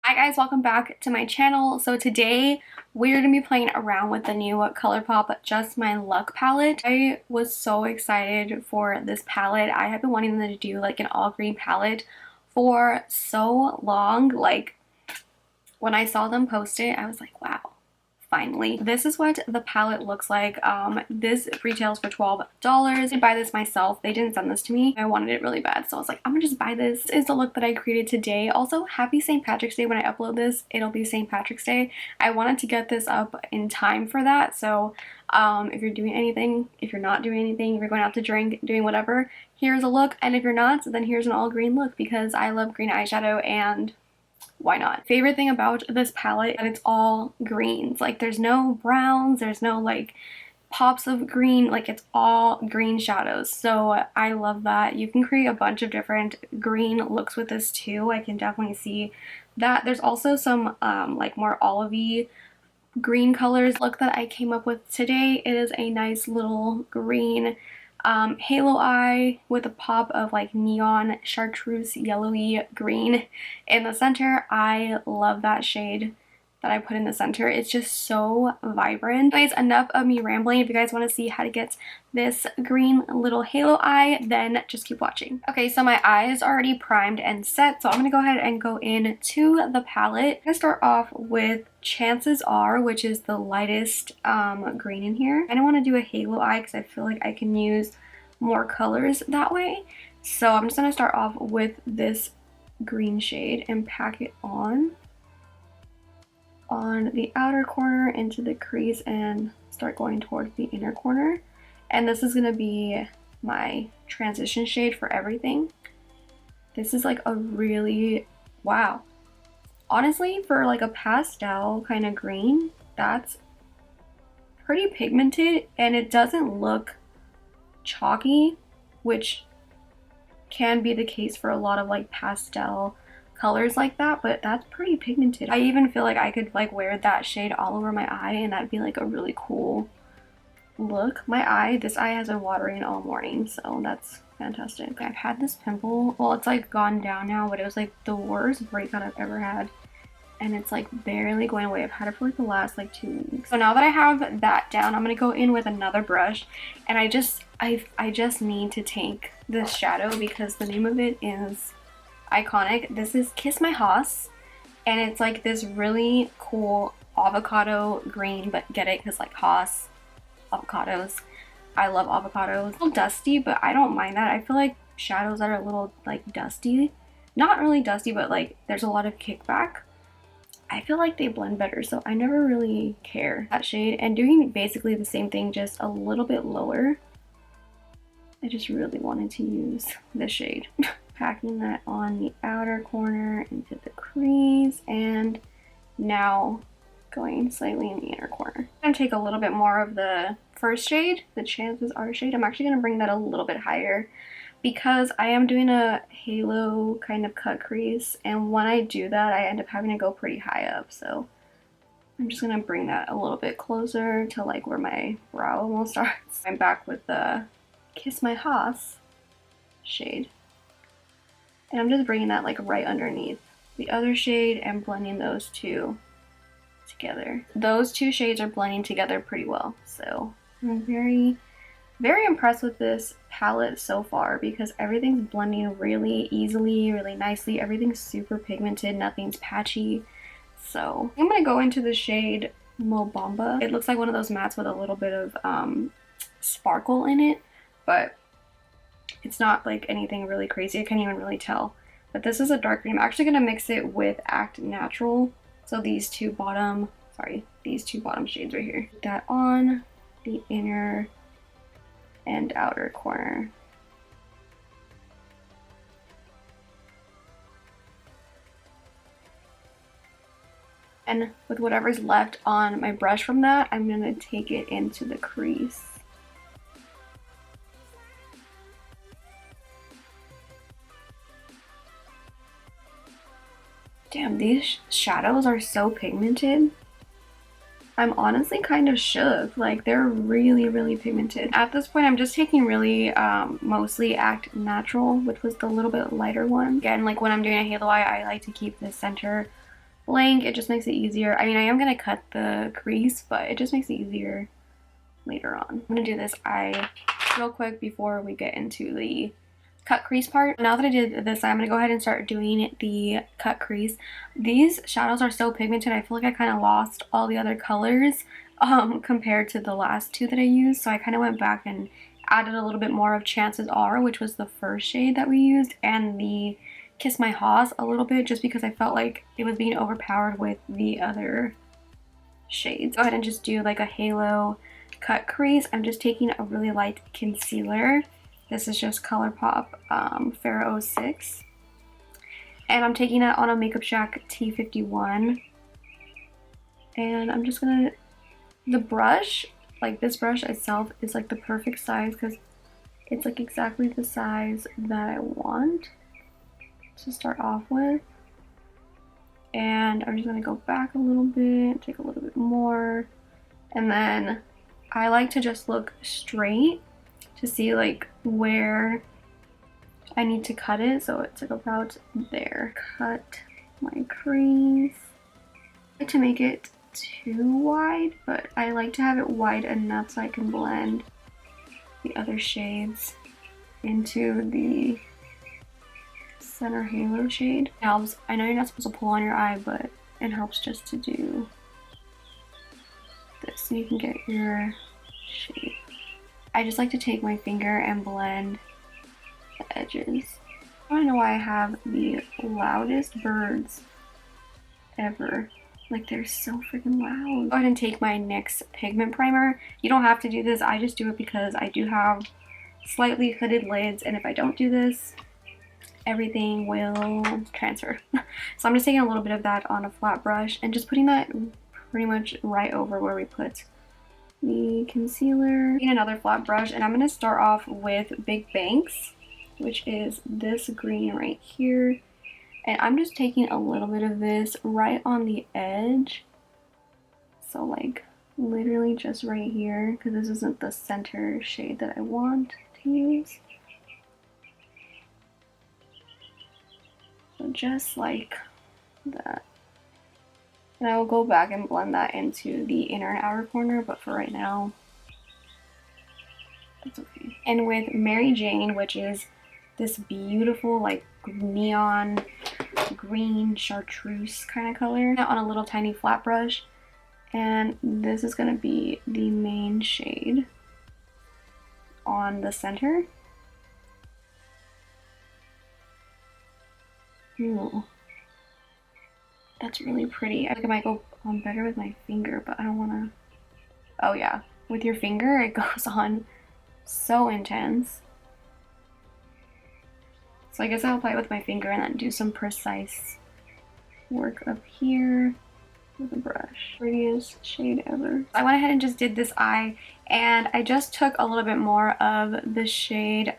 Hi guys, welcome back to my channel. So today we're going to be playing around with the new Colourpop Just My Luck palette. I was so excited for this palette. I have been wanting them to do like an all green palette for so long. Like when I saw them post it, I was like, wow. Finally. This is what the palette looks like. This retails for $12. I did buy this myself. They didn't send this to me. I wanted it really bad, so I was like, I'm gonna just buy this. This is the look that I created today. Also, happy St. Patrick's Day. When I upload this, it'll be St. Patrick's Day. I wanted to get this up in time for that, so if you're doing anything, if you're not doing anything, if you're going out to drink, doing whatever, here's a look, and if you're not, then here's an all green look because I love green eyeshadow and why not? Favorite thing about this palette, that it's all greens. Like there's no browns, there's no like pops of green, like it's all green shadows. So I love that. You can create a bunch of different green looks with this too. I can definitely see that. There's also some like more olivey green colors look that I came up with today. It is a nice little green halo eye with a pop of like neon chartreuse yellowy green in the center. I love that shade that I put in the center. It's just so vibrant. Anyways, enough of me rambling. If you guys want to see how to get this green little halo eye, then just keep watching. Okay, so my eye is already primed and set, so I'm gonna go ahead and go into the palette. I'm gonna start off with Chances Are, which is the lightest green in here. I don't want to do a halo eye because I feel like I can use more colors that way. So I'm just gonna start off with this green shade and pack it on the outer corner into the crease and start going towards the inner corner. And this is gonna be my transition shade for everything. This is like a really, wow. Honestly, for like a pastel kind of green, that's pretty pigmented and it doesn't look chalky, which can be the case for a lot of like pastel colors like that, but that's pretty pigmented. I even feel like I could like wear that shade all over my eye and that'd be like a really cool look. This eye has been watering all morning, so that's fantastic. I've had this pimple, well it's like gone down now, but it was like the worst breakout I've ever had and it's like barely going away. I've had it for like the last like 2 weeks. So now that I have that down, I'm gonna go in with another brush and I just need to take this shadow because the name of it is iconic. This is Kiss My Hoss and it's like this really cool avocado green, but get it because like Hoss, avocados. I love avocados. A little dusty, but I don't mind that. I feel like shadows that are a little like dusty, not really dusty, but like there's a lot of kickback, I feel like they blend better, so I never really care. That shade, and doing basically the same thing, just a little bit lower. I just really wanted to use this shade. Packing that on the outer corner into the crease, and now going slightly in the inner corner. I'm gonna take a little bit more of the first shade, the Chances Are shade. I'm actually gonna bring that a little bit higher because I am doing a halo kind of cut crease, and when I do that I end up having to go pretty high up, so I'm just gonna bring that a little bit closer to like where my brow almost starts. I'm back with the Kiss My Hoss shade. And I'm just bringing that like right underneath the other shade and blending those two together. Those two shades are blending together pretty well. So I'm very, very impressed with this palette so far because everything's blending really easily, really nicely. Everything's super pigmented, nothing's patchy. So I'm gonna go into the shade Mo Bamba. It looks like one of those mattes with a little bit of sparkle in it, but it's not like anything really crazy. I can't even really tell. But this is a dark green. I'm actually going to mix it with Act Natural. So these two bottom shades right here. Put that on the inner and outer corner. And with whatever's left on my brush from that, I'm going to take it into the crease. Damn, these shadows are so pigmented. I'm honestly kind of shook. Like, they're really, really pigmented. At this point, I'm just taking really mostly Act Natural, which was the little bit lighter one. Again, like when I'm doing a halo eye, I like to keep the center blank, it just makes it easier. I mean, I am going to cut the crease, but it just makes it easier later on. I'm going to do this eye real quick before we get into the cut crease part. Now that I did this, I'm going to go ahead and start doing the cut crease. These shadows are so pigmented, I feel like I kind of lost all the other colors compared to the last two that I used. So I kind of went back and added a little bit more of Chances Are, which was the first shade that we used, and the Kiss My Haws a little bit, just because I felt like it was being overpowered with the other shades. Go ahead and just do like a halo cut crease. I'm just taking a really light concealer. This is just Colourpop Fair 06. And I'm taking it on a Makeup Shack T51. And I'm just gonna, the brush, like this brush itself is like the perfect size because it's like exactly the size that I want to start off with. And I'm just gonna go back a little bit, take a little bit more. And then I like to just look straight to see like where I need to cut it. So it's like about there. Cut my crease. I like to make it too wide, but I like to have it wide enough so I can blend the other shades into the center halo shade. It helps. I know you're not supposed to pull on your eye, but it helps just to do this so you can get your shape. I just like to take my finger and blend the edges. I don't know why I have the loudest birds ever. Like, they're so freaking loud. Go ahead and take my NYX pigment primer. You don't have to do this. I just do it because I do have slightly hooded lids, and if I don't do this, everything will transfer. So I'm just taking a little bit of that on a flat brush and just putting that pretty much right over where we put the concealer. Taking another flat brush, and I'm going to start off with Big Banks, which is this green right here. And I'm just taking a little bit of this right on the edge. So like literally just right here, because this isn't the center shade that I want to use. So just like that. And I will go back and blend that into the inner and outer corner, but for right now, that's okay. And with Mary Jane, which is this beautiful like neon green chartreuse kind of color, on a little tiny flat brush, and this is going to be the main shade on the center. Ooh, that's really pretty. I think it might go on better with my finger, but I don't want to. Oh yeah, with your finger it goes on so intense. So I guess I'll apply it with my finger and then do some precise work up here with a brush. Prettiest shade ever. I went ahead and just did this eye, and I just took a little bit more of the shade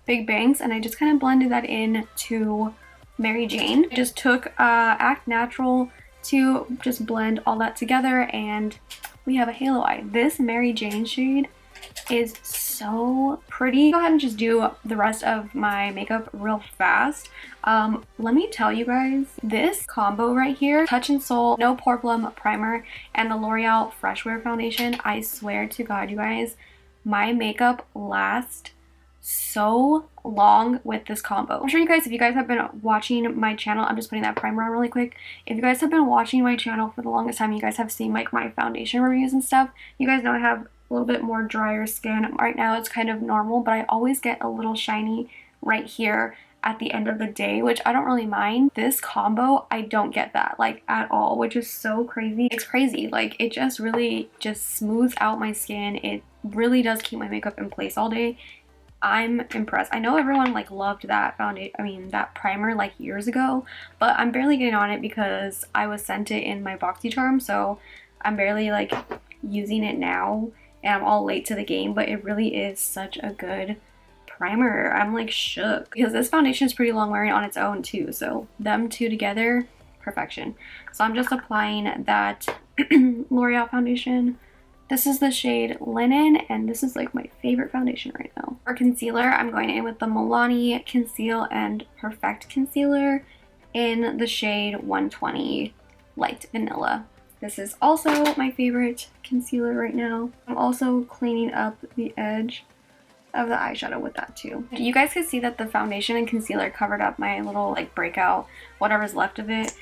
Big Bangs, and I just kind of blended that in to Mary Jane. I just took Act Natural to just blend all that together, and we have a halo eye. This Mary Jane shade is so pretty. Go ahead and just do the rest of my makeup real fast. Let me tell you guys, this combo right here, Touch in Soul No Pore Plum Primer and the L'Oreal Fresh Wear Foundation, I swear to God, you guys, my makeup lasts so long with this combo. I'm sure you guys, if you guys have been watching my channel, I'm just putting that primer on really quick. If you guys have been watching my channel for the longest time, you guys have seen like my foundation reviews and stuff. You guys know I have a little bit more drier skin. Right now it's kind of normal, but I always get a little shiny right here at the end of the day, which I don't really mind. This combo, I don't get that like at all, which is so crazy. It's crazy. Like, it just really just smooths out my skin. It really does keep my makeup in place all day. I'm impressed. I know everyone like loved that that primer like years ago, but I'm barely getting on it because I was sent it in my BoxyCharm, so I'm barely like using it now, and I'm all late to the game, but it really is such a good primer. I'm like shook because this foundation is pretty long wearing on its own too, so them two together, perfection. So I'm just applying that L'Oreal foundation. This is the shade Linen, and this is like my favorite foundation right now. For concealer, I'm going in with the Milani Conceal and Perfect Concealer. in the shade 120 Light Vanilla. This is also my favorite concealer right now. I'm also cleaning up the edge of the eyeshadow with that too. You guys can see that the foundation and concealer covered up my little like breakout, whatever's left of it.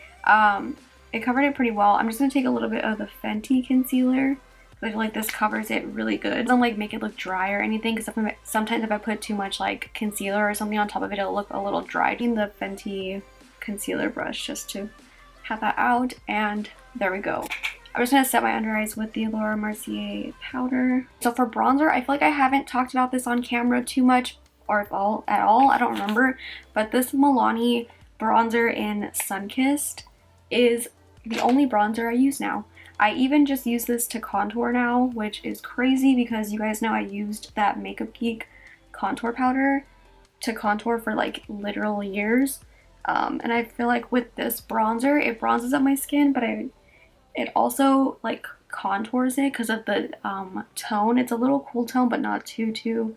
It covered it pretty well. I'm just gonna take a little bit of the Fenty concealer. I feel like this covers it really good. It doesn't like make it look dry or anything, because sometimes if I put too much like concealer or something on top of it, it'll look a little dry. Using the Fenty concealer brush just to have that out, and there we go. I'm just gonna set my under eyes with the Laura Mercier powder. So for bronzer, I feel like I haven't talked about this on camera too much, or at all, I don't remember, but this Milani bronzer in Sunkissed is the only bronzer I use now. I even just use this to contour now, which is crazy because you guys know I used that Makeup Geek contour powder to contour for like literal years. And I feel like with this bronzer, it bronzes up my skin, but it also like contours it because of the tone. It's a little cool tone, but not too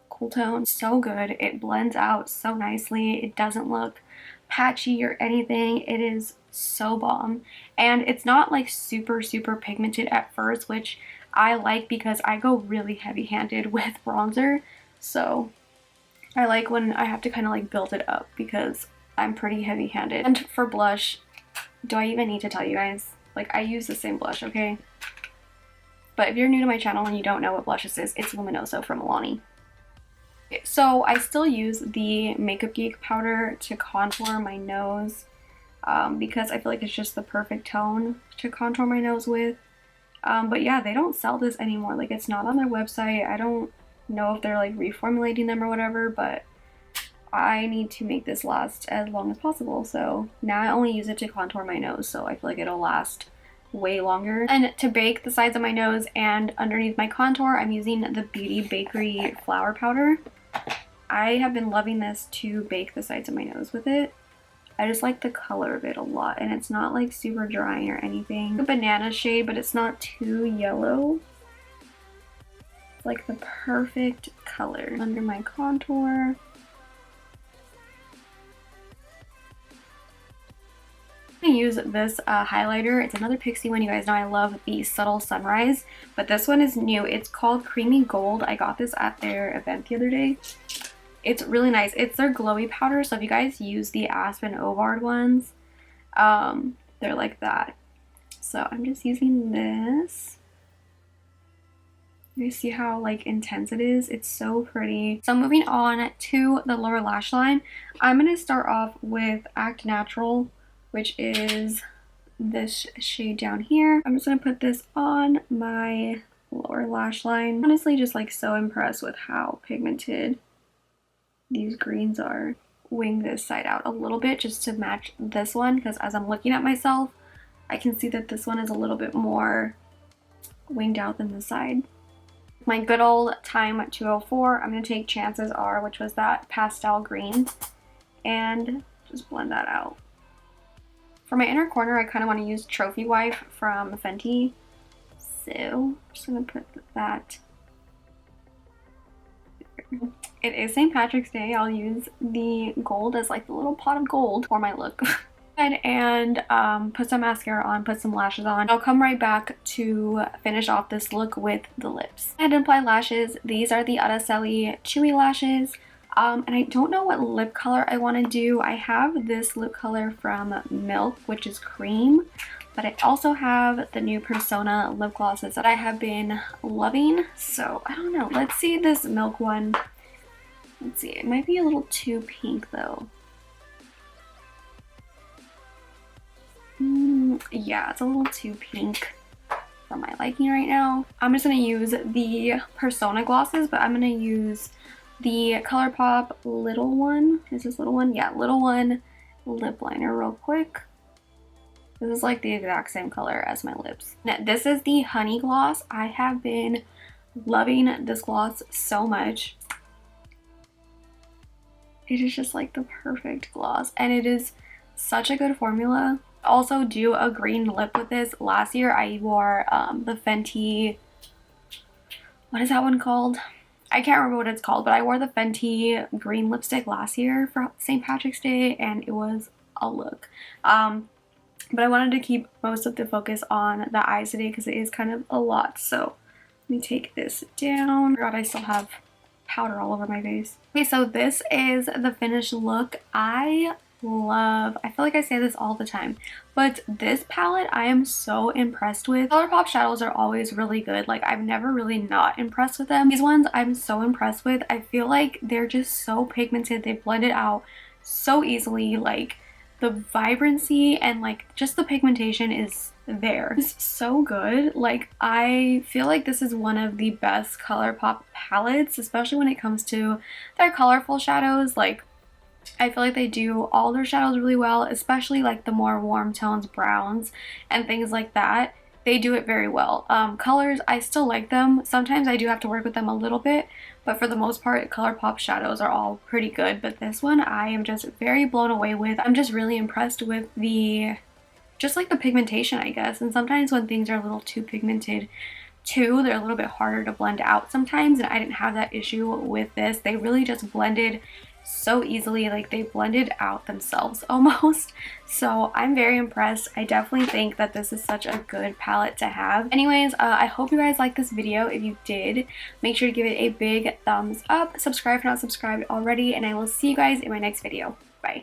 cool tone. So good. It blends out so nicely. It doesn't look patchy or anything. It is so bomb, and it's not like super pigmented at first, which I like because I go really heavy-handed with bronzer, so I like when I have to kind of like build it up because I'm pretty heavy-handed. And for blush, do I even need to tell you guys? Like, I use the same blush, okay? But if you're new to my channel and you don't know what blush this is, it's Luminoso from Milani. So I still use the Makeup Geek powder to contour my nose because I feel like it's just the perfect tone to contour my nose with. But yeah, they don't sell this anymore. Like, it's not on their website. I don't know if they're like reformulating them or whatever, but I need to make this last as long as possible. So now I only use it to contour my nose, so I feel like it'll last way longer. And to bake the sides of my nose and underneath my contour, I'm using the Beauty Bakery flour powder. I have been loving this to bake the sides of my nose with it. I just like the color of it a lot, and it's not like super drying or anything. It's a banana shade, but it's not too yellow. It's like the perfect color under my contour. I'm gonna use this highlighter. It's another Pixie one. You guys know I love the Subtle Sunrise, but this one is new. It's called Creamy Gold. I got this at their event the other day. It's really nice. It's their glowy powder, so if you guys use the Aspen Ovard ones, they're like that. So I'm just using this. You see how like intense it is? It's so pretty. So moving on to the lower lash line, I'm gonna start off with Act Natural, which is this shade down here. I'm just gonna put this on my lower lash line. Honestly, just like so impressed with how pigmented these greens are. Wing this side out a little bit just to match this one, because as I'm looking at myself, I can see that this one is a little bit more winged out than this side. My good old time 204, I'm gonna take Chances Are, which was that pastel green, and just blend that out. For my inner corner, I kind of want to use Trophy Wife from Fenty. So I'm just gonna put that. It is St. Patrick's Day. I'll use the gold as like the little pot of gold for my look. And put some mascara on, put some lashes on. I'll come right back to finish off this look with the lips. And apply lashes. These are the Araceli Chewy Lashes. And I don't know what lip color I want to do. I have this lip color from Milk, which is cream. But I also have the new Persona lip glosses that I have been loving. So I don't know. Let's see this Milk one. Let's see. It might be a little too pink though. Yeah, it's a little too pink for my liking right now. I'm just going to use the Persona glosses, but I'm going to use the Colourpop Little One. Is this Little One? Yeah, Little One lip liner real quick. This is like the exact same color as my lips. Now, this is the Honey Gloss. I have been loving this gloss so much. It is just like the perfect gloss, and it is such a good formula. Also do a green lip with this. Last year I wore the Fenty, what is that one called? I can't remember what it's called, but I wore the Fenty green lipstick last year for St. Patrick's Day, and it was I'll look. But I wanted to keep most of the focus on the eyes today because it is kind of a lot. So let me take this down. God, I still have powder all over my face. Okay, so this is the finished look. I feel like I say this all the time, but this palette I am so impressed with. Colourpop shadows are always really good. Like, I've never really not impressed with them. These ones I'm so impressed with. I feel like they're just so pigmented. They blend it out so easily. Like, the vibrancy and like just the pigmentation is there. It's so good. Like, I feel like this is one of the best Colourpop palettes, especially when it comes to their colorful shadows. Like, I feel like they do all their shadows really well, especially like the more warm tones, browns and things like that. They do it very well. Colors, I still like them. Sometimes I do have to work with them a little bit, but for the most part, Colourpop shadows are all pretty good. But this one I am just very blown away with. I'm just really impressed with just like the pigmentation, I guess. And sometimes when things are a little too pigmented too, they're a little bit harder to blend out sometimes, and I didn't have that issue with this. They really just blended so easily. Like, they blended out themselves almost. So I'm very impressed. I definitely think that this is such a good palette to have. Anyways, I hope you guys liked this video. If you did, make sure to give it a big thumbs up, subscribe if not subscribed already, and I will see you guys in my next video. Bye.